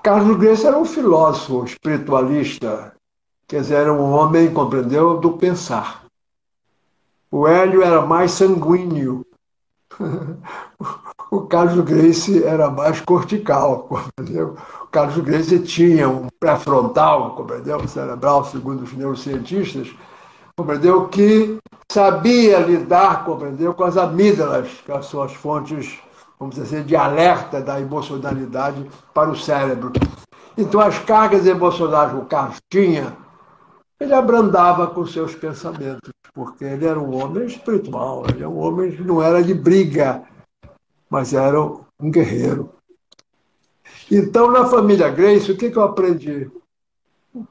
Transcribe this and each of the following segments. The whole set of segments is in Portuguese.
Carlos Grace era um filósofo espiritualista, quer dizer, era um homem, compreendeu, do pensar. O Hélio era mais sanguíneo. O Carlos Grace era mais cortical, compreendeu? O Carlos Grace tinha um pré-frontal, compreendeu? Cerebral, segundo os neurocientistas, compreendeu? Que sabia lidar, compreendeu? Com as amígdalas, com as suas fontes, vamos dizer assim, de alerta da emocionalidade para o cérebro. Então, as cargas emocionais que o Carlos tinha, ele abrandava com seus pensamentos, porque ele era um homem espiritual, ele era um homem que não era de briga, mas era um guerreiro. Então, na família Grace, o que eu aprendi?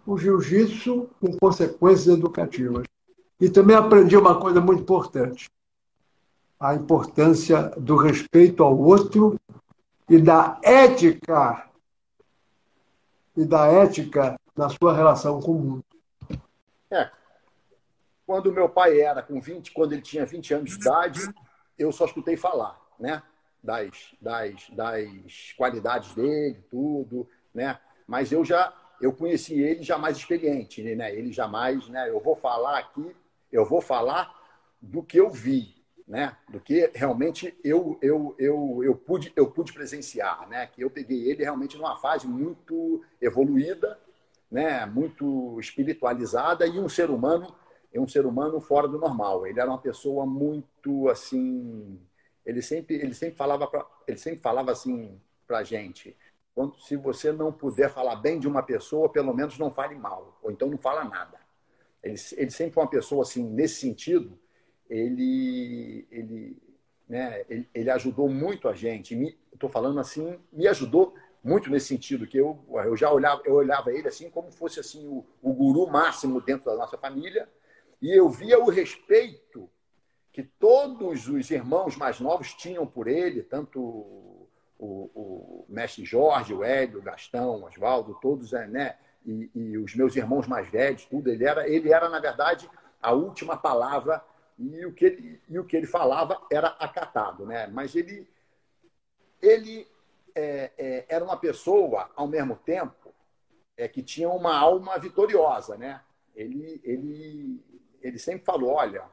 O jiu-jitsu com consequências educativas. E também aprendi uma coisa muito importante: a importância do respeito ao outro e da ética na sua relação com o mundo. É, quando meu pai era com 20, quando ele tinha 20 anos de idade, eu só escutei falar, né? Das qualidades dele, tudo, né? Mas eu conheci ele já mais experiente, né? Ele jamais, né? Eu vou falar do que eu vi, né? Do que realmente eu pude presenciar, né? Que eu peguei ele realmente numa fase muito evoluída, né? Muito espiritualizada e um ser humano fora do normal. Ele era uma pessoa muito assim, ele sempre falava assim para a gente: quando, se você não puder falar bem de uma pessoa, pelo menos não fale mal, ou então não fala nada. Ele sempre foi uma pessoa assim, nesse sentido, ele, né, ele ajudou muito a gente. Estou falando assim, me ajudou muito nesse sentido, que eu olhava ele assim como fosse assim o guru máximo dentro da nossa família, e eu via o respeito que todos os irmãos mais novos tinham por ele, tanto o mestre Jorge, o Hélio, o Gastão, o Oswaldo, todos, né? E os meus irmãos mais velhos, tudo. Ele era, na verdade, a última palavra, e o que ele falava era acatado, né? Mas ele era uma pessoa, ao mesmo tempo, que tinha uma alma vitoriosa, né? Ele sempre falou: olha,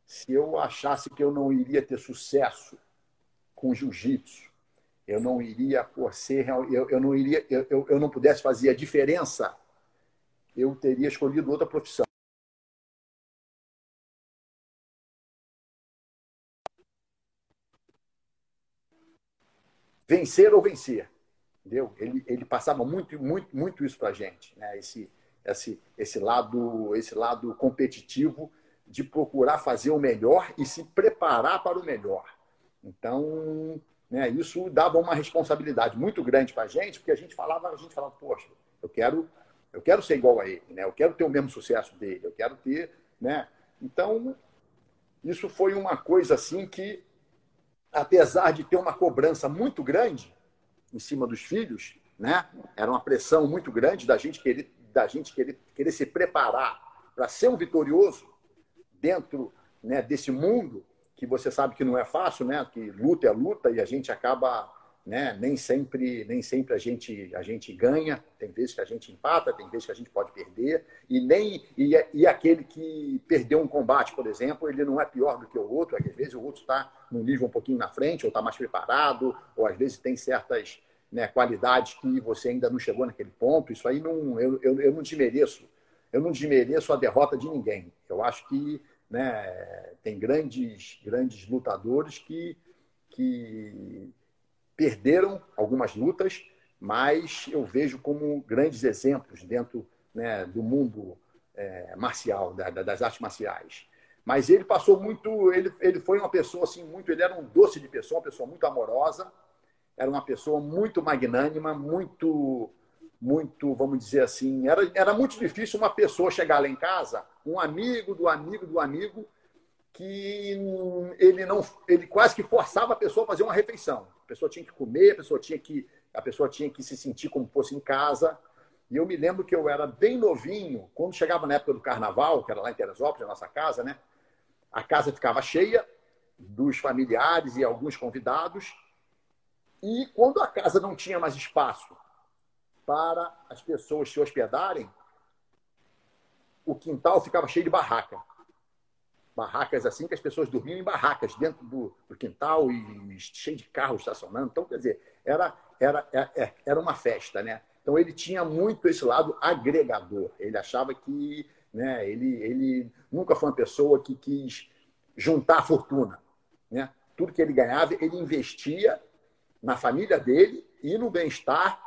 se eu achasse que eu não iria ter sucesso com jiu-jitsu, eu não iria por ser, eu não iria, eu não pudesse fazer a diferença, eu teria escolhido outra profissão. Vencer ou vencer, entendeu? Ele passava muito isso para a gente, né? Esse lado competitivo de procurar fazer o melhor e se preparar para o melhor. Então, né, isso dava uma responsabilidade muito grande para a gente, porque a gente falava, poxa, eu quero ser igual a ele, né? Eu quero ter o mesmo sucesso dele, eu quero ter, né? Então, isso foi uma coisa assim que, apesar de ter uma cobrança muito grande em cima dos filhos, né? Era uma pressão muito grande da gente querer se preparar para ser um vitorioso dentro, né, desse mundo que você sabe que não é fácil, né? Que luta é luta e a gente acaba, né? Nem sempre a gente ganha. Tem vezes que a gente empata, tem vezes que a gente pode perder e aquele que perdeu um combate, por exemplo, ele não é pior do que o outro. Às vezes o outro está num nível um pouquinho na frente, ou está mais preparado, ou às vezes tem certas, né, qualidades que você ainda não chegou naquele ponto. Isso aí eu não desmereço. Eu não desmereço a derrota de ninguém. Eu acho que, né, tem grandes lutadores que perderam algumas lutas, mas eu vejo como grandes exemplos dentro, né, do mundo marcial, das artes marciais. Mas ele passou muito, ele foi uma pessoa assim muito, ele era um doce de pessoa, uma pessoa muito amorosa, era uma pessoa muito magnânima, muito, vamos dizer assim, era muito difícil uma pessoa chegar lá em casa, um amigo do amigo do amigo, que ele quase que forçava a pessoa a fazer uma refeição. A pessoa tinha que comer, a pessoa tinha que se sentir como fosse em casa. E eu me lembro que eu era bem novinho, quando chegava na época do carnaval, que era lá em Teresópolis, a nossa casa, né? A casa ficava cheia dos familiares e alguns convidados. E quando a casa não tinha mais espaço para as pessoas se hospedarem, o quintal ficava cheio de barracas assim, que as pessoas dormiam em barracas dentro do quintal e cheio de carros estacionando. Então, quer dizer, era uma festa, né? Então, ele tinha muito esse lado agregador. Ele achava que, né, ele nunca foi uma pessoa que quis juntar fortuna, né? Tudo que ele ganhava, ele investia na família dele e no bem-estar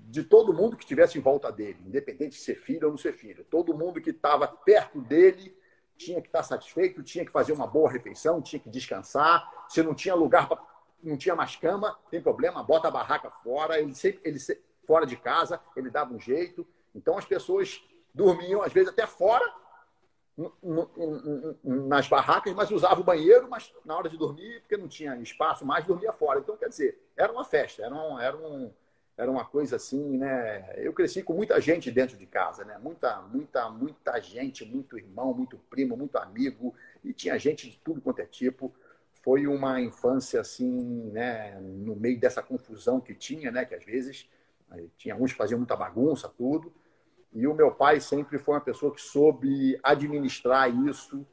de todo mundo que estivesse em volta dele, independente de ser filho ou não ser filho. Todo mundo que estava perto dele tinha que estar satisfeito, tinha que fazer uma boa refeição, tinha que descansar. Se não tinha lugar, não tinha mais cama, tem problema, bota a barraca fora. Ele fora de casa, ele dava um jeito. Então as pessoas dormiam, às vezes, até fora, nas barracas, mas usava o banheiro, mas na hora de dormir, porque não tinha espaço mais, dormia fora. Então, quer dizer, era uma festa, era uma coisa assim, né? Eu cresci com muita gente dentro de casa, né? Muita gente, muito irmão, muito primo, muito amigo, e tinha gente de tudo quanto é tipo. Foi uma infância assim, né? No meio dessa confusão que tinha, né? Que às vezes tinha uns que faziam muita bagunça, tudo. E o meu pai sempre foi uma pessoa que soube administrar isso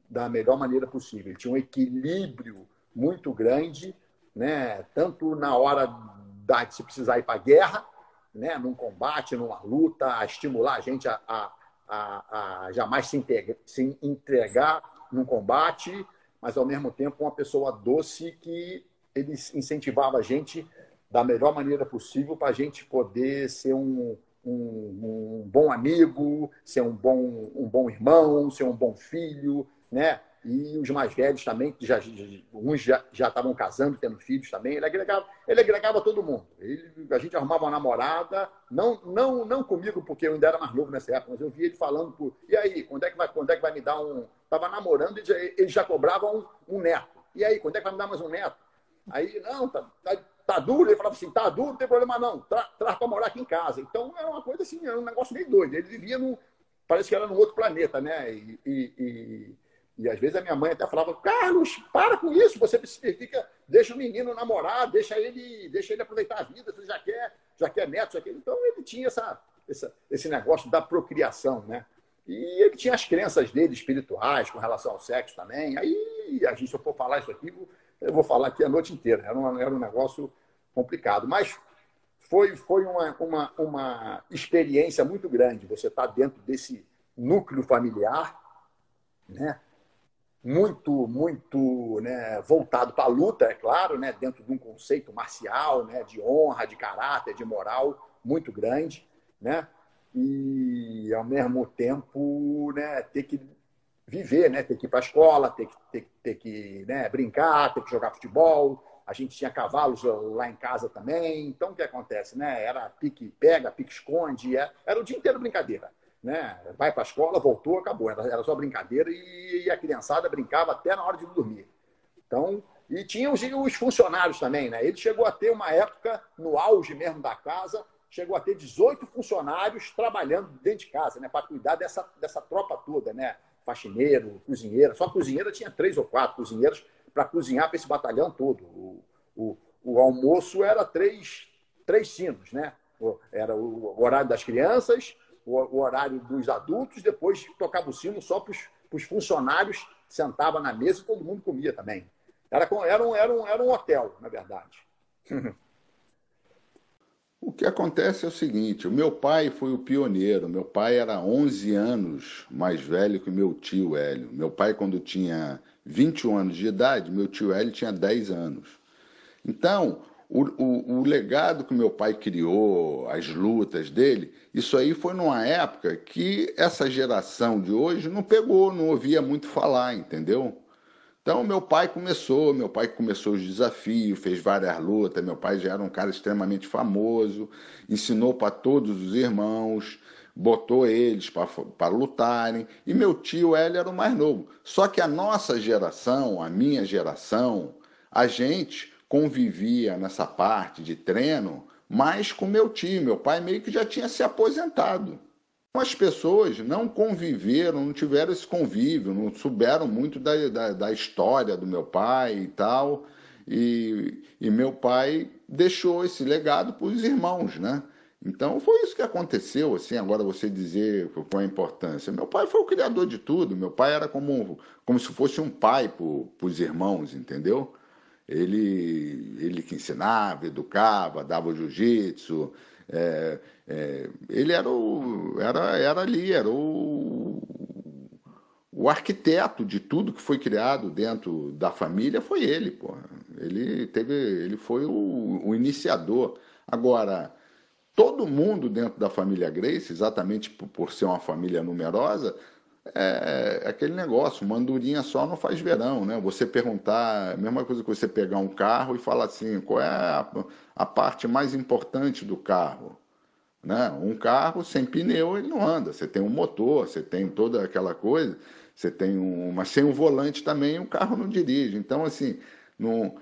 da melhor maneira possível. Ele tinha um equilíbrio muito grande, né? Tanto na hora de se precisar ir para a guerra, né? Num combate, numa luta, a estimular a gente a jamais se entregar num combate, mas, ao mesmo tempo, uma pessoa doce que ele incentivava a gente da melhor maneira possível para a gente poder ser um bom amigo, ser um bom irmão, ser um bom filho, né? E os mais velhos também, que uns já estavam casando, tendo filhos também, ele agregava todo mundo. A gente arrumava uma namorada, não comigo, porque eu ainda era mais novo nessa época, mas eu via ele falando, e aí, quando é que vai me dar um... Estava namorando, ele já cobrava um neto. E aí, quando é que vai me dar mais um neto? Aí, não, tá duro. Ele falava assim, tá duro, não tem problema não, traz para morar aqui em casa. Então, era uma coisa assim, era um negócio meio doido. Ele vivia parece que era num outro planeta, né? E às vezes a minha mãe até falava, Carlos, para com isso, você deixa o menino namorar, deixa ele aproveitar a vida, você já quer neto, Então, ele tinha esse negócio da procriação, né? E ele tinha as crenças dele espirituais com relação ao sexo também. Aí, se eu for falar isso aqui, eu vou falar aqui a noite inteira. Era um negócio complicado. Mas foi uma experiência muito grande. Você está dentro desse núcleo familiar, né? Muito, né, voltado para a luta, é claro, né? Dentro de um conceito marcial, né? De honra, de caráter, de moral muito grande, né? E, ao mesmo tempo, né, ter que viver, né, ter que ir para a escola, ter que né, brincar, ter que jogar futebol. A gente tinha cavalos lá em casa também. Então, o que acontece? Né? Era pique-pega, pique-esconde, era o dia inteiro brincadeira. Né? Vai para a escola, voltou, acabou. Era só brincadeira e a criançada brincava até na hora de dormir. Então, e tinha os funcionários também. Né? Ele chegou a ter uma época, no auge mesmo da casa, chegou a ter 18 funcionários trabalhando dentro de casa, né, para cuidar dessa tropa toda, né? Faxineiro, cozinheiro. Só cozinheira tinha 3 ou 4 cozinheiros para cozinhar para esse batalhão todo. O almoço era três sinos, né? Era o horário das crianças, o horário dos adultos, depois tocava o sino só para os funcionários, sentava na mesa e todo mundo comia também. Era um hotel, na verdade. O que acontece é o seguinte, o meu pai foi o pioneiro, meu pai era 11 anos mais velho que o meu tio Hélio. Meu pai, quando tinha 21 anos de idade, meu tio Hélio tinha 10 anos. Então, o legado que meu pai criou, as lutas dele, isso aí foi numa época que essa geração de hoje não pegou, não ouvia muito falar, entendeu? Então, meu pai começou os desafios, fez várias lutas, meu pai já era um cara extremamente famoso, ensinou para todos os irmãos, botou eles para lutarem, e meu tio Hélio era o mais novo. Só que a nossa geração, a minha geração, a gente convivia nessa parte de treino mais com meu tio, meu pai meio que já tinha se aposentado. As pessoas não conviveram, não tiveram esse convívio, não souberam muito da história do meu pai e tal, e meu pai deixou esse legado para os irmãos, né? Então foi isso que aconteceu, assim, agora você dizer qual a importância. Meu pai foi o criador de tudo, meu pai era como se fosse um pai para os irmãos, entendeu? Ele que ensinava, educava, dava o jiu-jitsu, ele era ali, era o arquiteto de tudo que foi criado dentro da família foi ele, porra. Ele foi o iniciador. Agora, todo mundo dentro da família Grace, exatamente por ser uma família numerosa, é aquele negócio, uma andorinha só não faz verão, né? Você perguntar, a mesma coisa que você pegar um carro e falar assim, qual é a parte mais importante do carro? Né? Um carro sem pneu ele não anda. Você tem um motor, você tem toda aquela coisa, você tem mas sem um volante também o carro não dirige. Então assim, não,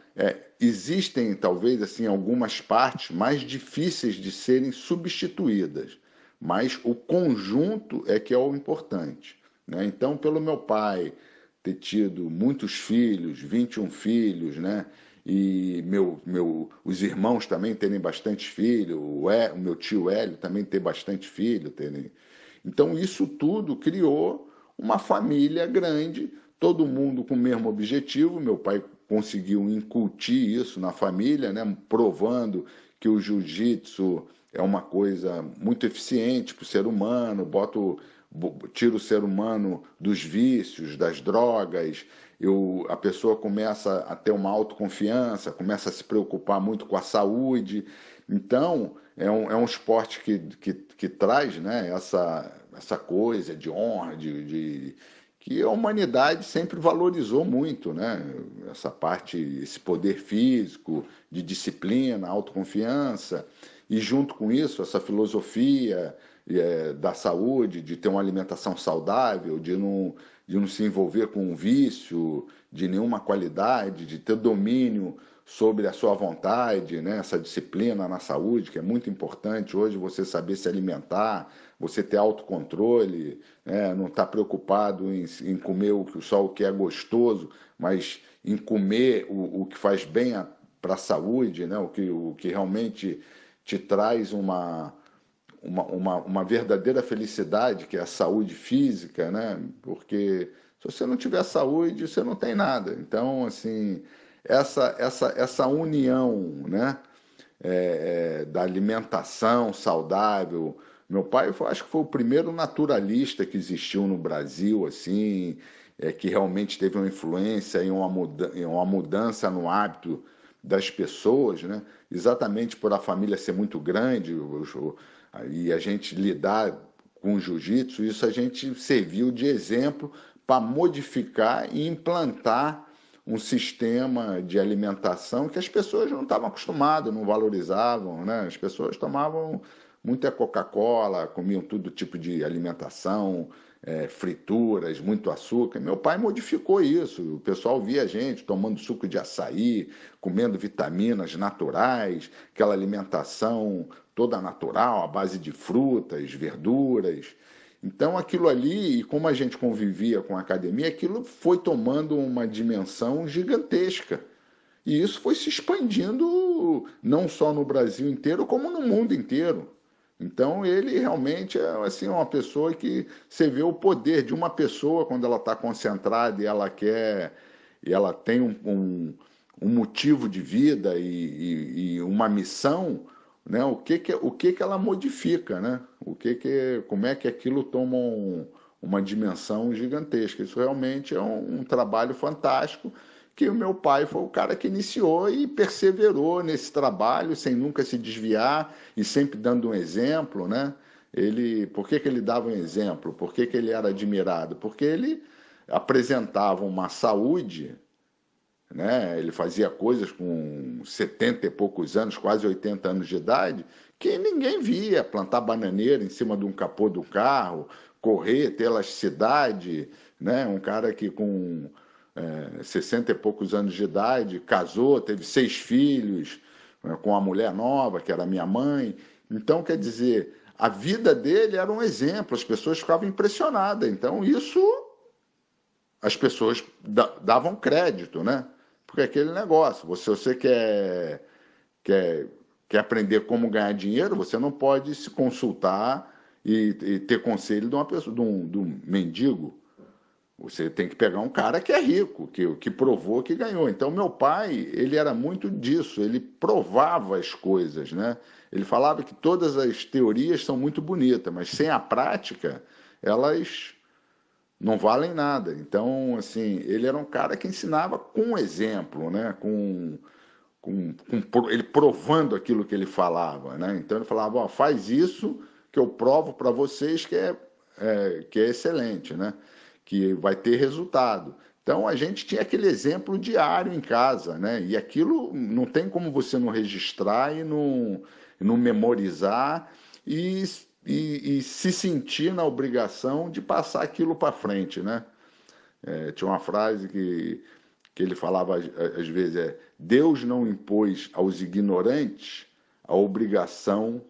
existem talvez assim algumas partes mais difíceis de serem substituídas, mas o conjunto é que é o importante. Né? Então, pelo meu pai ter tido muitos filhos, 21 filhos, né? E os irmãos também terem bastante filho, o meu tio Hélio também ter bastante filho. Então, isso tudo criou uma família grande, todo mundo com o mesmo objetivo. Meu pai conseguiu incutir isso na família, né? Provando que o jiu-jitsu é uma coisa muito eficiente para o ser humano, tira o ser humano dos vícios, das drogas, a pessoa começa a ter uma autoconfiança, começa a se preocupar muito com a saúde. Então, é um esporte que traz, né, essa coisa de honra, que a humanidade sempre valorizou muito, né? Essa parte, esse poder físico, de disciplina, autoconfiança, e junto com isso, essa filosofia da saúde, de ter uma alimentação saudável, de não se envolver com um vício de nenhuma qualidade, de ter domínio sobre a sua vontade, né? Essa disciplina na saúde, que é muito importante hoje, você saber se alimentar, você ter autocontrole, né? Não estar preocupado em comer só o que é gostoso, mas em comer o que faz bem para a saúde, né? O que realmente te traz uma verdadeira felicidade, que é a saúde física, né? Porque se você não tiver saúde, você não tem nada. Então, assim, essa união, né? Da alimentação saudável. Meu pai, acho que foi o primeiro naturalista que existiu no Brasil, assim, que realmente teve uma influência em uma mudança no hábito das pessoas, né? Exatamente por a família ser muito grande e a gente lidar com o jiu-jitsu, isso a gente serviu de exemplo para modificar e implantar um sistema de alimentação que as pessoas não estavam acostumadas, não valorizavam, né? As pessoas tomavam muita Coca-Cola, comiam todo tipo de alimentação, frituras, muito açúcar. Meu pai modificou isso. O pessoal via a gente tomando suco de açaí, comendo vitaminas naturais, aquela alimentação toda natural, à base de frutas, verduras. Então aquilo ali, e como a gente convivia com a academia, aquilo foi tomando uma dimensão gigantesca. E isso foi se expandindo não só no Brasil inteiro, como no mundo inteiro. Então ele realmente é assim, uma pessoa que você vê o poder de uma pessoa quando ela está concentrada e ela tem um motivo de vida e uma missão, né? O que ela modifica, né? Como é que aquilo toma uma dimensão gigantesca. Isso realmente é um trabalho fantástico, que o meu pai foi o cara que iniciou e perseverou nesse trabalho sem nunca se desviar e sempre dando um exemplo, né? Por que ele dava um exemplo? Por que ele era admirado? Porque ele apresentava uma saúde, né? Ele fazia coisas com 70 e poucos anos, quase 80 anos de idade, que ninguém via. Plantar bananeira em cima de um capô do carro, correr, ter elasticidade, né? Um cara que com 60 e poucos anos de idade, casou, teve 6 filhos, com uma mulher nova, que era minha mãe. Então, quer dizer, a vida dele era um exemplo, as pessoas ficavam impressionadas. Então, isso as pessoas davam crédito, né? Porque é aquele negócio, você quer quer aprender como ganhar dinheiro, você não pode se consultar e ter conselho de uma pessoa, de um mendigo. Você tem que pegar um cara que é rico, que provou que ganhou. Então, meu pai, ele era muito disso, ele provava as coisas, né? Ele falava que todas as teorias são muito bonitas, mas sem a prática, elas não valem nada. Então, assim, ele era um cara que ensinava com exemplo, né? Ele provando aquilo que ele falava, né? Então, ele falava, ó, faz isso que eu provo para vocês que é excelente, né? Que vai ter resultado. Então, a gente tinha aquele exemplo diário em casa, né? E aquilo não tem como você não registrar e não memorizar e se sentir na obrigação de passar aquilo para frente, né? Tinha uma frase que ele falava às vezes, Deus não impôs aos ignorantes a obrigação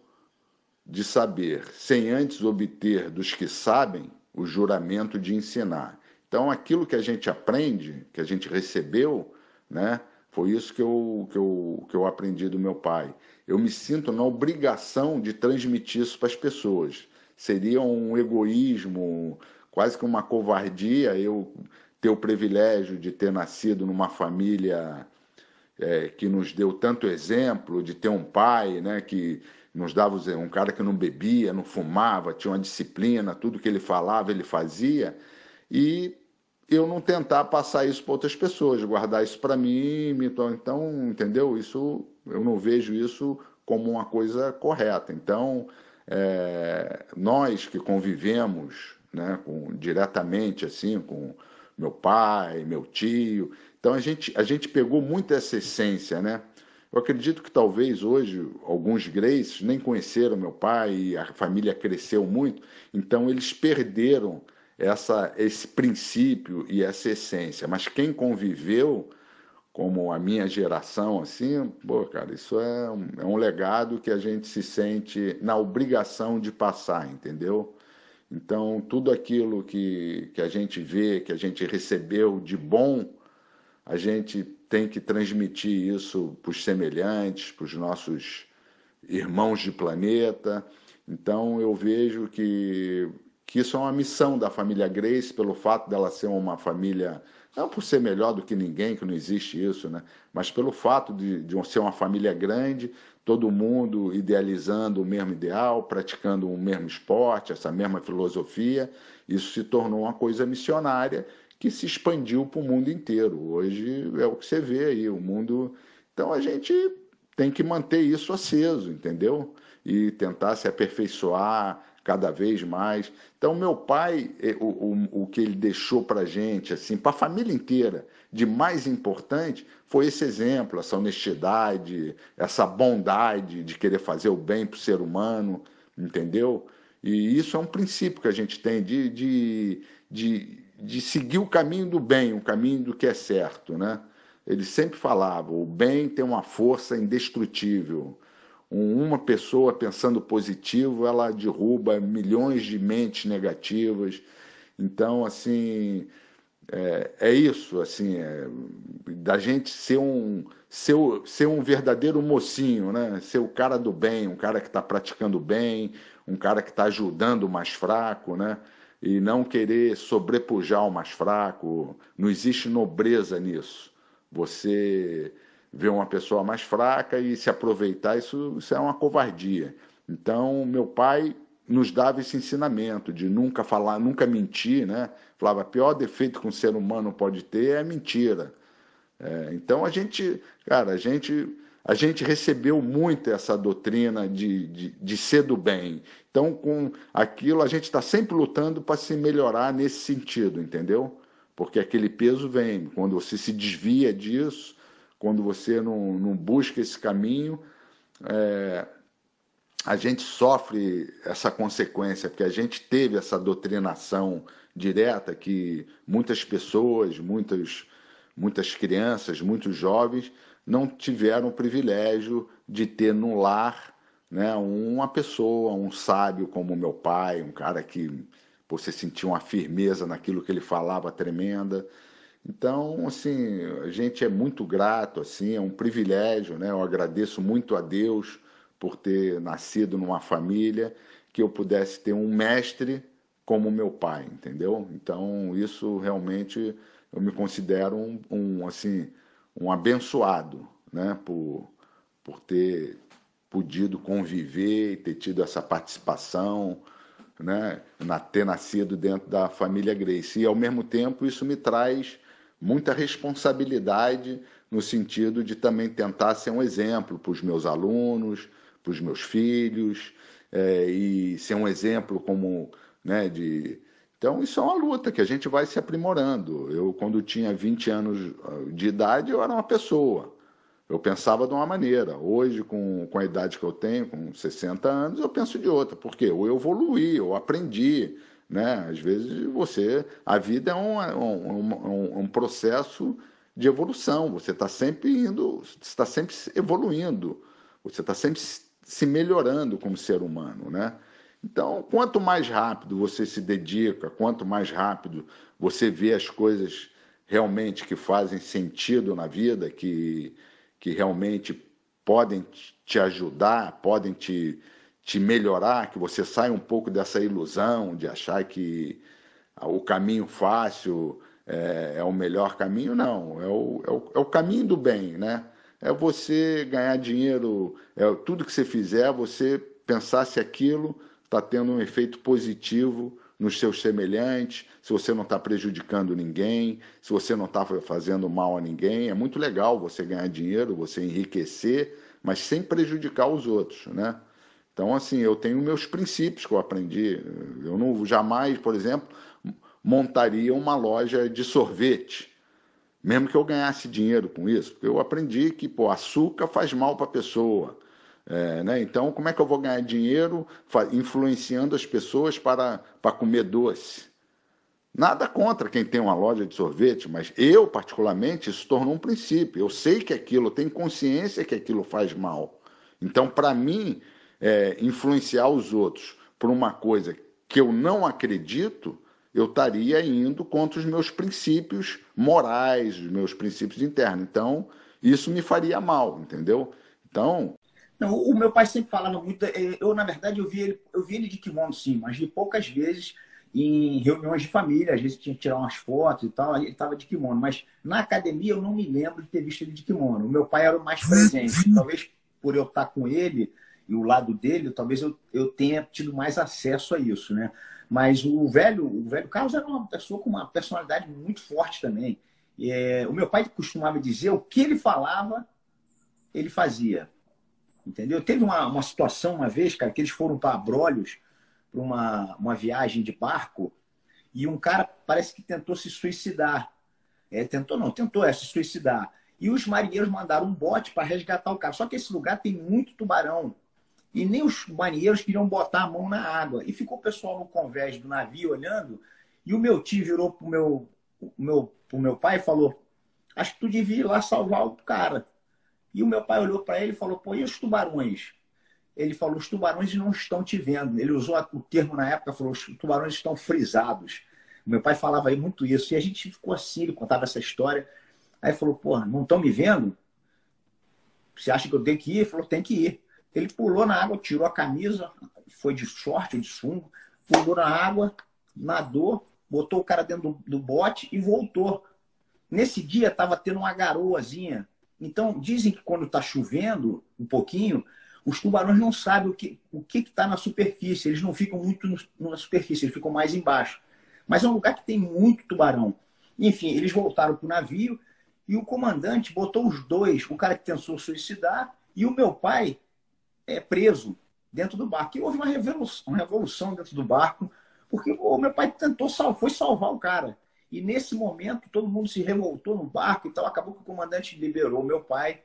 de saber, sem antes obter dos que sabem o juramento de ensinar. Então, aquilo que a gente aprende, que a gente recebeu, né, foi isso que eu aprendi do meu pai. Eu me sinto na obrigação de transmitir isso para as pessoas. Seria um egoísmo, quase que uma covardia eu ter o privilégio de ter nascido numa família que nos deu tanto exemplo, de ter um pai, né, que nos dava um cara que não bebia, não fumava, tinha uma disciplina, tudo que ele falava, ele fazia, e eu não tentar passar isso para outras pessoas, guardar isso para mim, então, entendeu? Isso, eu não vejo isso como uma coisa correta. Então, nós que convivemos, né, diretamente assim, com meu pai, meu tio, então a gente pegou muito essa essência, né? Eu acredito que talvez hoje alguns Graces nem conheceram meu pai e a família cresceu muito, então eles perderam esse princípio e essa essência. Mas quem conviveu, como a minha geração, assim, pô, cara, isso é um legado que a gente se sente na obrigação de passar, entendeu? Então, tudo aquilo que a gente vê, que a gente recebeu de bom, a gente tem que transmitir isso para os semelhantes, para os nossos irmãos de planeta. Então, eu vejo que isso é uma missão da família Grace, pelo fato dela ser uma família, não por ser melhor do que ninguém, que não existe isso, né? Mas pelo fato de ser uma família grande, todo mundo idealizando o mesmo ideal, praticando o mesmo esporte, essa mesma filosofia, isso se tornou uma coisa missionária que se expandiu para o mundo inteiro. Hoje é o que você vê aí, o mundo... Então a gente tem que manter isso aceso, entendeu? E tentar se aperfeiçoar cada vez mais. Então, meu pai, o que ele deixou para a gente, assim, para a família inteira, de mais importante, foi esse exemplo, essa honestidade, essa bondade de querer fazer o bem para o ser humano, entendeu? E isso é um princípio que a gente tem de seguir o caminho do bem, o caminho do que é certo, né? Ele sempre falava, o bem tem uma força indestrutível. Uma pessoa pensando positivo, ela derruba milhões de mentes negativas. Então, assim, é isso, assim, da gente ser um verdadeiro mocinho, né? Ser o cara do bem, um cara que está praticando bem, um cara que está ajudando o mais fraco, né? E não querer sobrepujar o mais fraco. Não existe nobreza nisso. Você ver uma pessoa mais fraca e se aproveitar, isso é uma covardia. Então, meu pai nos dava esse ensinamento de nunca falar, nunca mentir, né? Falava, o pior defeito que um ser humano pode ter é mentira. Então, cara, a gente recebeu muito essa doutrina de ser do bem. Então, com aquilo, a gente está sempre lutando para se melhorar nesse sentido, entendeu? Porque aquele peso vem. Quando você se desvia disso, quando você não busca esse caminho, a gente sofre essa consequência, porque a gente teve essa doutrinação direta que muitas pessoas, muitas crianças, muitos jovens não tiveram o privilégio de ter no lar, né, uma pessoa, um sábio como meu pai, um cara que você sentia uma firmeza naquilo que ele falava tremenda. Então, assim, a gente é muito grato, assim, é um privilégio, né? Eu agradeço muito a Deus por ter nascido numa família, que eu pudesse ter um mestre como meu pai, entendeu? Então, isso realmente eu me considero assim, um abençoado, né? Por ter podido conviver e ter tido essa participação, né? Ter nascido dentro da família Gracie. E, ao mesmo tempo, isso me traz muita responsabilidade no sentido de também tentar ser um exemplo para os meus alunos, para os meus filhos, e ser um exemplo como, né, Então, isso é uma luta que a gente vai se aprimorando. Eu, quando tinha 20 anos de idade, eu era uma pessoa. Eu pensava de uma maneira. Hoje, com a idade que eu tenho, com 60 anos, eu penso de outra. Porque eu evoluí, eu aprendi, né? Às vezes a vida é um processo de evolução. Você está sempre indo, você está sempre evoluindo, você está sempre se melhorando como ser humano, né? Então, quanto mais rápido você se dedica, quanto mais rápido você vê as coisas realmente que fazem sentido na vida, que realmente podem te ajudar, podem te melhorar, que você sai um pouco dessa ilusão de achar que o caminho fácil é o melhor caminho. Não, é o caminho do bem, né? É você ganhar dinheiro, tudo que você fizer, você pensar se aquilo está tendo um efeito positivo nos seus semelhantes, se você não está prejudicando ninguém, se você não está fazendo mal a ninguém. É muito legal você ganhar dinheiro, você enriquecer, mas sem prejudicar os outros, né? Então, assim, eu tenho meus princípios que eu aprendi. Eu não jamais, por exemplo, montaria uma loja de sorvete, mesmo que eu ganhasse dinheiro com isso, porque eu aprendi que, açúcar faz mal para a pessoa. Né? Então, como é que eu vou ganhar dinheiro influenciando as pessoas para comer doce? Nada contra quem tem uma loja de sorvete, mas eu, particularmente, isso tornou um princípio. Eu sei que aquilo, eu tenho consciência que aquilo faz mal. Então, para mim, influenciar os outros por uma coisa que eu não acredito, eu estaria indo contra os meus princípios morais, os meus princípios internos. Então, isso me faria mal, entendeu? Então... Não, o meu pai sempre falava muito. Na verdade, eu vi ele de kimono, sim, mas vi poucas vezes em reuniões de família. Às vezes tinha que tirar umas fotos e tal, aí ele estava de kimono. Mas na academia eu não me lembro de ter visto ele de kimono. O meu pai era o mais presente. Talvez por eu estar com ele e o lado dele, talvez eu tenha tido mais acesso a isso, né? Mas o velho Carlos era uma pessoa com uma personalidade muito forte também. O meu pai costumava dizer o que ele falava, ele fazia. Entendeu? Teve uma situação uma vez, cara, que eles foram para Abrolhos, para uma viagem de barco, e um cara parece que tentou se suicidar. Tentou se suicidar. E os marinheiros mandaram um bote para resgatar o cara. Só que esse lugar tem muito tubarão. E nem os marinheiros queriam botar a mão na água. E ficou o pessoal no convés do navio olhando, e o meu tio virou pro meu pai e falou: acho que tu devia ir lá salvar o cara. E o meu pai olhou para ele e falou: pô, e os tubarões? Ele falou: os tubarões não estão te vendo. Ele usou o termo na época, falou: os tubarões estão frisados. O meu pai falava aí muito isso. E a gente ficou assim, ele contava essa história. Aí falou: pô, não estão me vendo? Você acha que eu tenho que ir? Ele falou: tem que ir. Ele pulou na água, tirou a camisa, foi de short ou de sunga, pulou na água, nadou, botou o cara dentro do bote e voltou. Nesse dia estava tendo uma garoazinha. Então, dizem que quando está chovendo um pouquinho, os tubarões não sabem o que está na superfície. Eles não ficam muito na superfície, eles ficam mais embaixo. Mas é um lugar que tem muito tubarão. Enfim, eles voltaram para o navio e o comandante botou os dois, o cara que tentou suicidar e o meu pai, preso dentro do barco. E houve uma revolução dentro do barco, porque o meu pai foi salvar o cara. E nesse momento, todo mundo se revoltou no barco e tal. Acabou que o comandante liberou o meu pai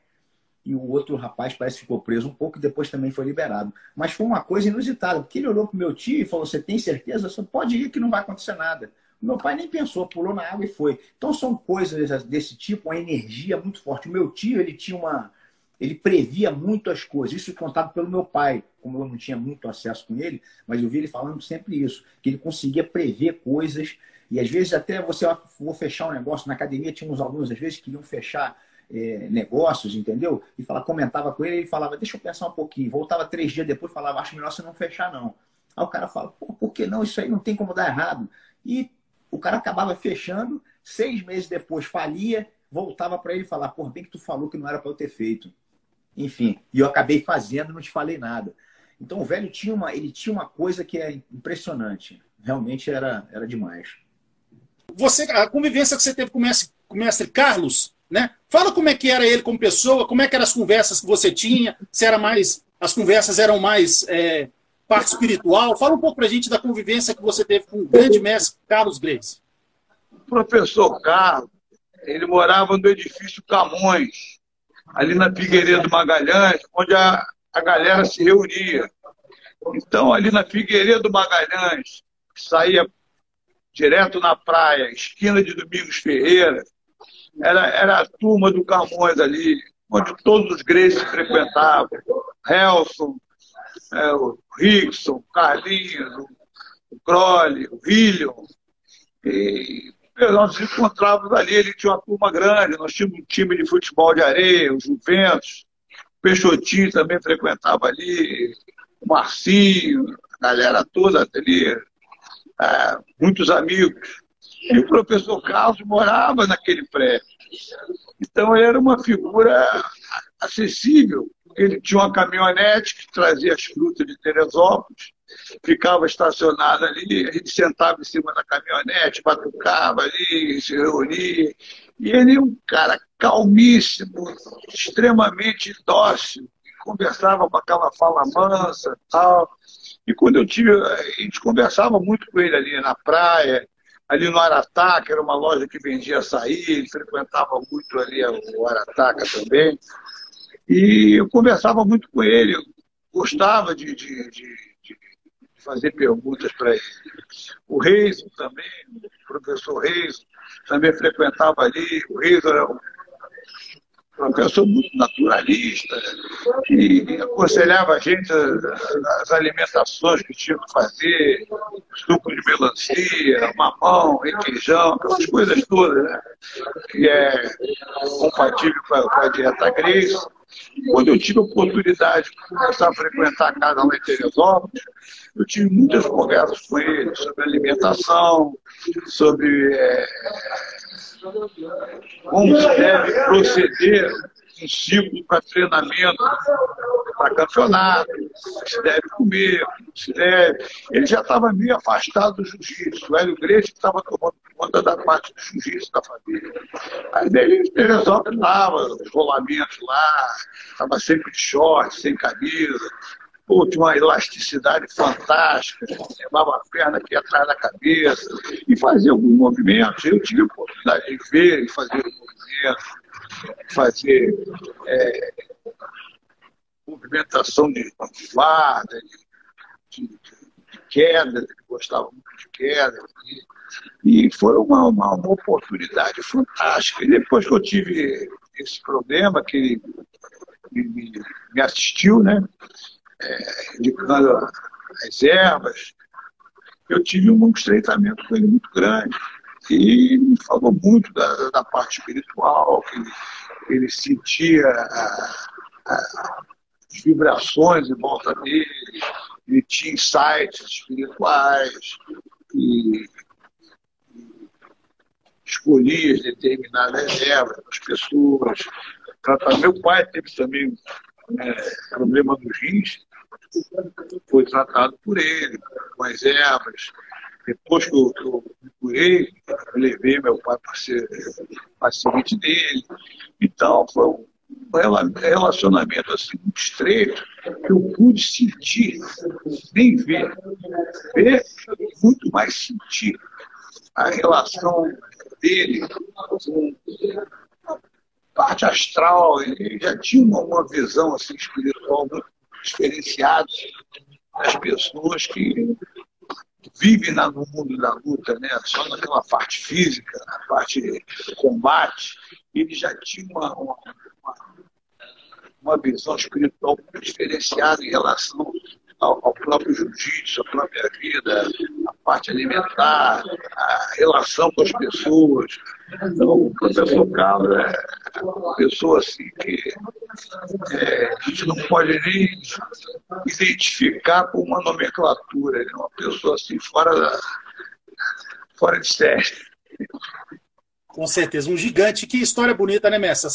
e o outro rapaz parece que ficou preso um pouco e depois também foi liberado. Mas foi uma coisa inusitada, porque ele olhou para o meu tio e falou: você tem certeza? Você pode ir que não vai acontecer nada. O meu pai nem pensou, pulou na água e foi. Então são coisas desse tipo, uma energia muito forte. O meu tio, ele previa muito as coisas. Isso é contado pelo meu pai, como eu não tinha muito acesso com ele, mas eu vi ele falando sempre isso, que ele conseguia prever coisas. E às vezes até vou fechar um negócio. Na academia tinha uns alunos, às vezes, que queriam fechar negócios, entendeu? E comentava com ele, ele falava, deixa eu pensar um pouquinho. Voltava 3 dias depois e falava, acho melhor você não fechar, não. Aí o cara fala, pô, por que não? Isso aí não tem como dar errado. E o cara acabava fechando, 6 meses depois falia, voltava para ele e falava, pô, bem que tu falou que não era para eu ter feito. Enfim, e eu acabei fazendo, não te falei nada. Então o velho tinha uma coisa que é impressionante. Realmente era demais. A convivência que você teve com o mestre Carlos, né? Fala como é que era ele como pessoa, como é que eram as conversas que você tinha, se era mais, as conversas eram mais parte espiritual. Fala um pouco pra gente da convivência que você teve com o grande mestre Carlos Grace. O professor Carlos, ele morava no edifício Camões, ali na Figueiredo Magalhães, onde a galera se reunia. Então, ali na Figueiredo Magalhães, saía direto na praia, esquina de Domingos Ferreira, era a turma do Camões ali, onde todos os Grace frequentavam. Helson, o Rickson, o Carlinhos, o Crowley, o William. E nós nos encontrávamos ali, ele tinha uma turma grande, nós tínhamos um time de futebol de areia, o Juventus, o Peixotinho também frequentava ali, o Marcinho, a galera toda ali, muitos amigos. E o professor Carlos morava naquele prédio. Então ele era uma figura acessível. Ele tinha uma caminhonete que trazia as frutas de Teresópolis, ficava estacionada ali, a gente sentava em cima da caminhonete, batucava ali, se reunia. E ele é um cara calmíssimo, extremamente dócil, conversava com aquela fala mansa e tal. E quando a gente conversava muito com ele ali na praia, ali no Arataca, era uma loja que vendia açaí, ele frequentava muito ali o Arataca também. E eu conversava muito com ele, eu gostava de fazer perguntas para ele. O Reis também, o professor Reis, também frequentava ali. O Reis era um professor muito naturalista e aconselhava a gente as alimentações que tinha que fazer, suco de melancia, mamão, requeijão, aquelas coisas todas, né? Que é compatível com a dieta Grace. Quando eu tive a oportunidade de começar a frequentar a casa lá em Teresópolis, eu tive muitas conversas com ele sobre alimentação, sobre como se deve proceder um ciclo para treinamento, para campeonato, o que se deve comer, o que não se deve. Ele já estava meio afastado do jiu-jitsu. O Hélio Grace estava tomando conta da parte do jiu-jitsu da família. Aí ele em Teresópolis estava, os rolamentos lá, estava sempre de short, sem camisa. Pô, tinha uma elasticidade fantástica, levava a perna aqui atrás da cabeça e fazia alguns movimentos. Eu tive a oportunidade de ver e fazer movimentos, fazer movimentação de guarda, de queda, ele gostava muito de queda. E foi uma oportunidade fantástica. E depois que eu tive esse problema, que ele me assistiu, né? Indicando as ervas, eu tive um estreitamento com ele muito grande. E ele me falou muito da parte espiritual, que ele sentia as vibrações em volta dele, ele tinha insights espirituais, e escolhia determinadas ervas para as pessoas. Meu pai teve também problema dos rins, foi tratado por ele, com as ervas. Depois que eu me curei, eu levei meu pai para ser paciente dele. Então, foi um relacionamento assim, muito estreito, que eu pude sentir, nem ver. Ver, muito mais sentir a relação dele com a parte astral. Ele já tinha uma visão assim, espiritual muito diferenciada das pessoas que vivem no mundo da luta, né? Só naquela parte física, na parte de combate. Ele já tinha uma visão espiritual muito diferenciada em relação ao próprio jiu-jitsu, à própria vida, a parte alimentar, a relação com as pessoas. Então, o professor Carlos uma pessoa assim que a gente não pode nem identificar com uma nomenclatura. Ele é uma pessoa assim fora de série. Com certeza, um gigante. Que história bonita, né, mestre?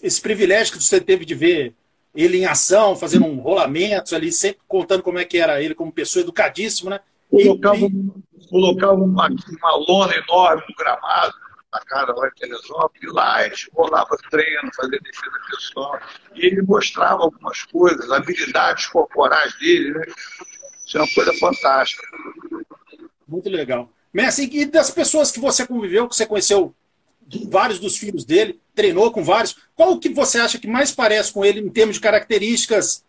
Esse privilégio que você teve de ver ele em ação, fazendo um rolamento ali, sempre contando como é que era ele como pessoa, educadíssimo, né? Colocava uma lona enorme no gramado, na casa lá em Teresópolis, e lá a gente rolava treino, fazia defesa pessoal, e ele mostrava algumas coisas, habilidades corporais dele, né? Isso é uma coisa fantástica. Muito legal. Mestre, e das pessoas que você conviveu, que você conheceu vários dos filhos dele, treinou com vários, qual que você acha que mais parece com ele em termos de características,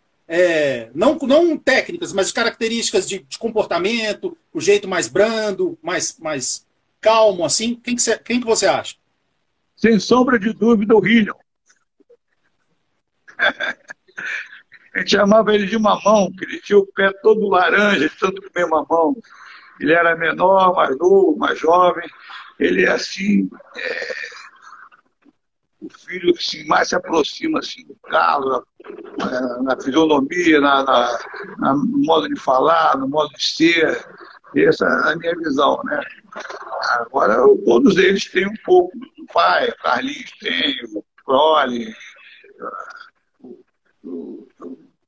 não técnicas, mas características de comportamento, o jeito mais brando, mais calmo, assim? Quem que você acha? Sem sombra de dúvida, o Hillion. A gente chamava ele de mamão, porque ele tinha o pé todo laranja, de tanto comer mamão. Ele era menor, mais novo, mais jovem. Ele é assim, o filho que assim, mais se aproxima assim, do Carlos, na fisionomia, no modo de falar, no modo de ser. Essa é a minha visão, né? Agora, todos eles têm um pouco do pai. O Carlinhos tem, o Crowley.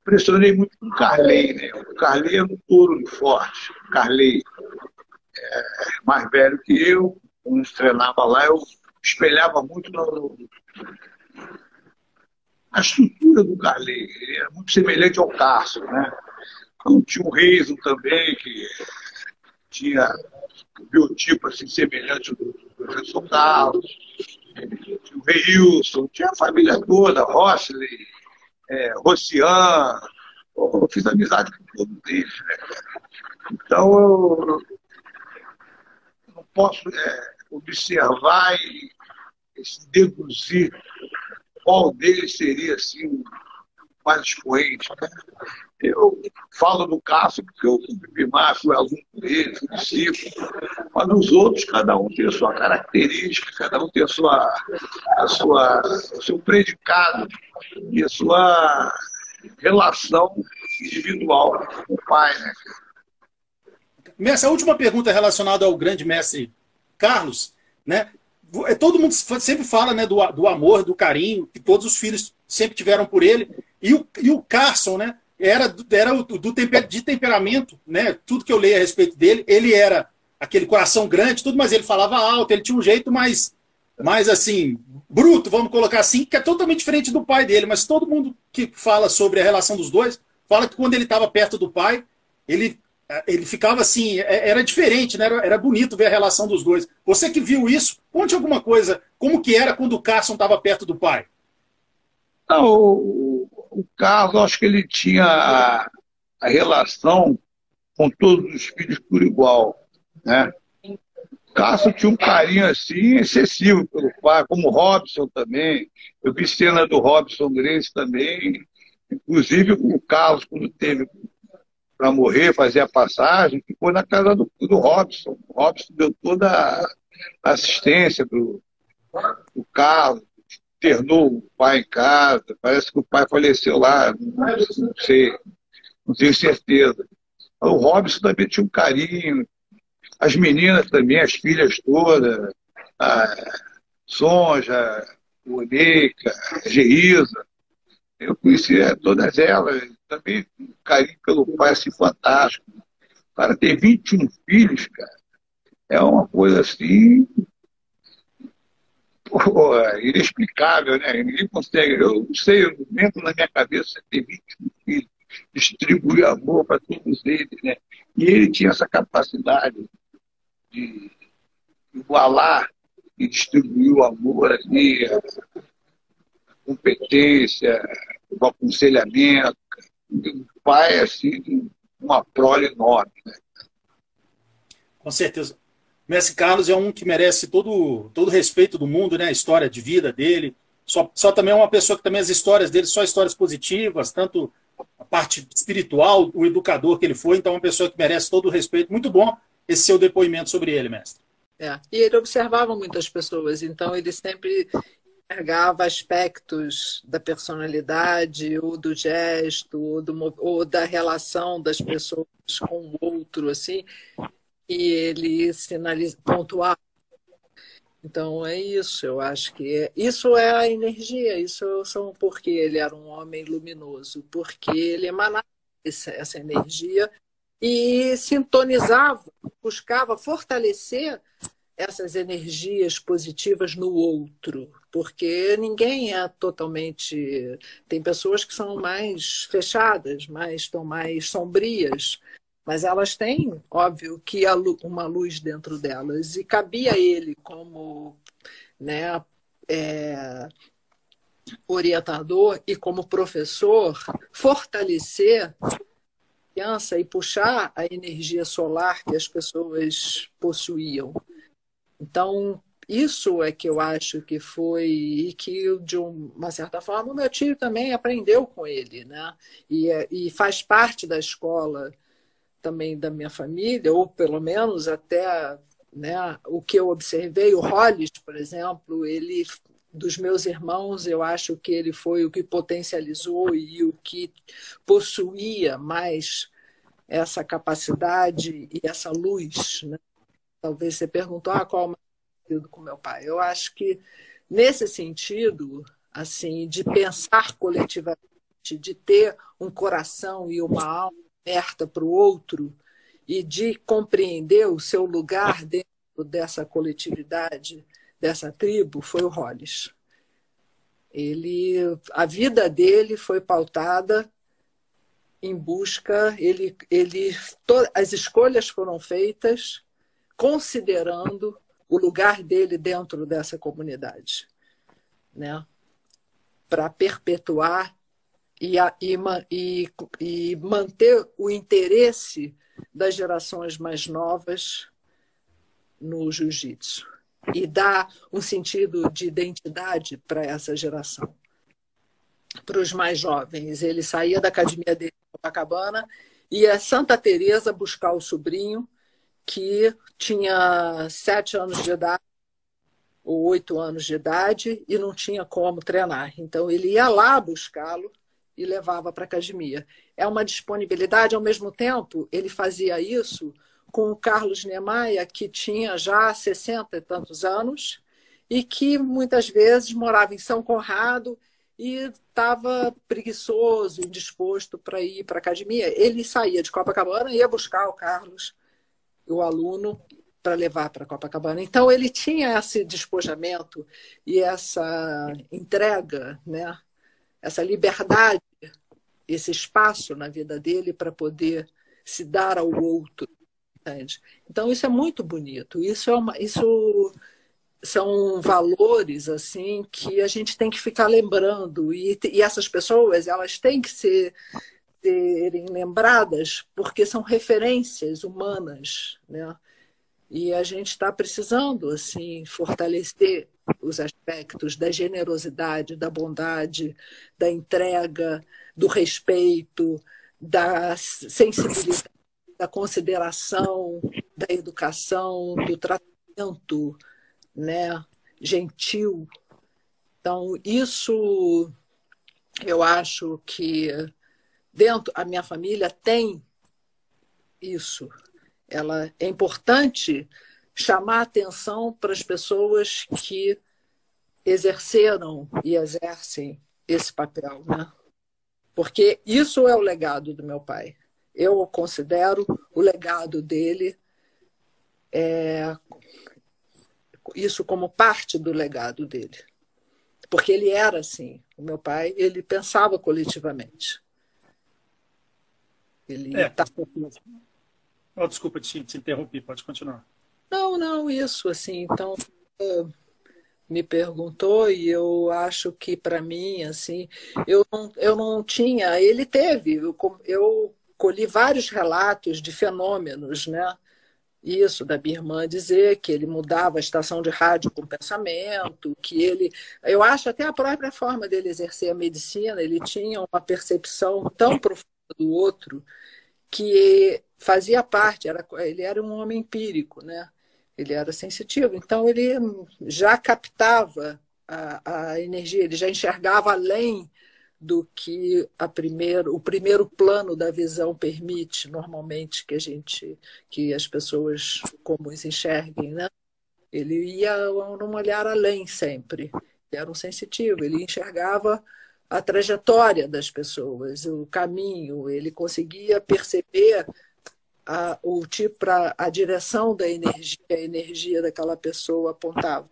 Impressionei muito com o Carley, né? O Carley é um touro forte. O Carley é mais velho que eu. Quando treinava lá, eu espelhava muito na estrutura do Carley. Ele era muito semelhante ao Carson, né? Então, tinha o Reison também, que tinha um biotipo assim, semelhante ao do professor Carlos. Tinha o Reilson, tinha a família toda, Rossley, Rocian. Eu fiz amizade com todos eles, né? Então, eu não posso observar e deduzir qual deles seria assim, o mais expoente, né? Eu falo do Cássio porque eu vivi mais, fui aluno dele, fui discípulo, mas os outros, cada um tem a sua característica, cada um tem o seu predicado e a sua relação individual com o pai, né? Mestre, a última pergunta relacionada ao grande mestre Carlos, né? Todo mundo sempre fala, né, do amor, do carinho que todos os filhos sempre tiveram por ele, e o Carson, né, era de temperamento, né? Tudo que eu leio a respeito dele, ele era aquele coração grande, tudo, mas ele falava alto, ele tinha um jeito mais assim, bruto, vamos colocar assim, que é totalmente diferente do pai dele, mas todo mundo que fala sobre a relação dos dois, fala que quando ele estava perto do pai, ele ficava assim, era diferente, né? Era bonito ver a relação dos dois. Você que viu isso, conte alguma coisa, como que era quando o Carson estava perto do pai? Não, o Carlos, acho que ele tinha a relação com todos os filhos por igual, né? O Carson tinha um carinho assim excessivo pelo pai, como o Robson também. Eu vi cena do Robson Grace também. Inclusive o Carlos, quando teve para morrer, fazer a passagem, ficou na casa do Robson. O Robson deu toda a assistência do Carlos, internou o pai em casa, parece que o pai faleceu lá, não sei, não tenho certeza. O Robson também tinha um carinho, as meninas também, as filhas todas, a Sonja, a Monica, a Geisa, eu conhecia todas elas, também um carinho pelo pai assim fantástico. O cara ter 21 filhos, cara, é uma coisa assim, inexplicável, né? Ninguém consegue, eu não sei, eu não entro na minha cabeça ter 21 filhos, distribuir amor para todos eles, né? E ele tinha essa capacidade de igualar e distribuir o amor ali, a competência, o aconselhamento. O pai, assim, uma prole enorme, né? Com certeza. Mestre Carlos é um que merece todo o respeito do mundo, né? A história de vida dele. Só também é uma pessoa que também as histórias dele são histórias positivas, tanto a parte espiritual, o educador que ele foi, então é uma pessoa que merece todo o respeito. Muito bom esse seu depoimento sobre ele, mestre. E ele observava muitas pessoas, então ele sempre enxergava aspectos da personalidade, ou do gesto, ou da relação das pessoas com o outro, assim, e ele pontuava. Então é isso, eu acho que isso é a energia, isso são porque ele era um homem luminoso, porque ele emanava essa energia e sintonizava, buscava fortalecer essas energias positivas no outro, porque ninguém é totalmente. Tem pessoas que são mais fechadas, estão mais sombrias, mas elas têm, óbvio, que uma luz dentro delas. E cabia a ele, como, né, orientador e como professor, fortalecer a criança e puxar a energia solar que as pessoas possuíam. Então, isso é que eu acho que foi, e que, de uma certa forma, o meu tio também aprendeu com ele, né? E faz parte da escola também da minha família, ou pelo menos até, né, o que eu observei, o Hollis, por exemplo, ele, dos meus irmãos, eu acho que ele foi o que potencializou e o que possuía mais essa capacidade e essa luz, né? Talvez você perguntou qual é o mais parecido com meu pai. Eu acho que, nesse sentido, assim, de pensar coletivamente, de ter um coração e uma alma aberta para o outro e de compreender o seu lugar dentro dessa coletividade, dessa tribo, foi o Hollis. A vida dele foi pautada em busca, as escolhas foram feitas considerando o lugar dele dentro dessa comunidade, né? Para perpetuar e manter o interesse das gerações mais novas no jiu-jitsu e dar um sentido de identidade para essa geração. Para os mais jovens, ele saía da academia dele em Copacabana e ia a Santa Teresa buscar o sobrinho que tinha 7 anos de idade ou 8 anos de idade e não tinha como treinar. Então, ele ia lá buscá-lo e levava para a academia. É uma disponibilidade, ao mesmo tempo, ele fazia isso com o Carlos Niemeyer, que tinha já 60 e tantos anos e que muitas vezes morava em São Conrado e estava preguiçoso, indisposto para ir para a academia. Ele saía de Copacabana e ia buscar o Carlos, o aluno, para levar para Copacabana. Então, ele tinha esse despojamento e essa entrega, né? Essa liberdade, esse espaço na vida dele para poder se dar ao outro. Entende? Então, isso é muito bonito. Isso são valores assim que a gente tem que ficar lembrando. E essas pessoas, elas têm que serem lembradas porque são referências humanas, né? E a gente está precisando assim fortalecer os aspectos da generosidade, da bondade, da entrega, do respeito, da sensibilidade, da consideração, da educação, do tratamento, né, gentil. Então, isso eu acho que dentro a minha família tem isso. É importante chamar a atenção para as pessoas que exerceram e exercem esse papel, né? Porque isso é o legado do meu pai. Eu considero o legado dele isso como parte do legado dele. Porque ele era assim. O meu pai, ele pensava coletivamente. Ele desculpa te interrompi, pode continuar. Não, isso, assim, então me perguntou e eu acho que para mim, assim, eu não tinha, ele teve, eu colhi vários relatos de fenômenos, né? Isso, da minha irmã dizer que ele mudava a estação de rádio com pensamento, que eu acho até a própria forma dele exercer a medicina, ele tinha uma percepção tão profunda do outro que fazia parte, ele era um homem empírico, né? Ele era sensitivo, então ele já captava a energia, ele já enxergava além do que o primeiro plano da visão permite, normalmente, que as pessoas comuns enxerguem, né? Ele ia num olhar além sempre. Ele era um sensitivo, ele enxergava a trajetória das pessoas, o caminho, ele conseguia perceber a direção da energia, a energia daquela pessoa apontava.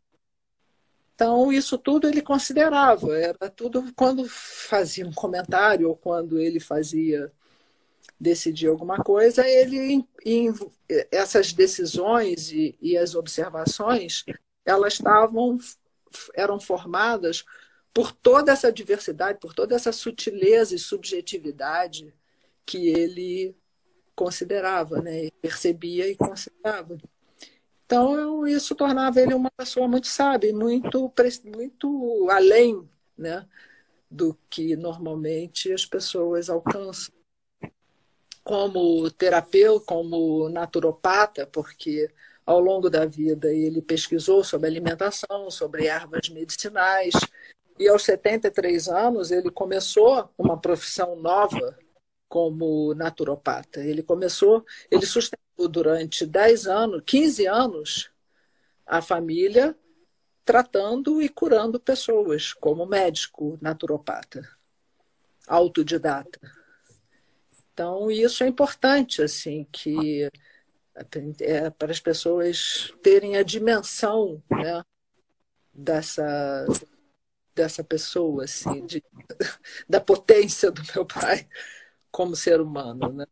Então, isso tudo ele considerava, era tudo quando fazia um comentário ou quando ele decidia alguma coisa, essas decisões e as observações, elas eram formadas por toda essa diversidade, por toda essa sutileza e subjetividade que ele considerava, né? Percebia e considerava. Então, isso tornava ele uma pessoa muito sábia, muito além, né, do que normalmente as pessoas alcançam. Como terapeuta, como naturopata, porque ao longo da vida ele pesquisou sobre alimentação, sobre ervas medicinais, e aos 73 anos ele começou uma profissão nova como naturopata. Ele sustentou durante 10 anos, 15 anos, a família tratando e curando pessoas, como médico naturopata, autodidata. Então, isso é importante, assim, para as pessoas terem a dimensão, né, dessa pessoa, assim, da potência do meu pai como ser humano, né?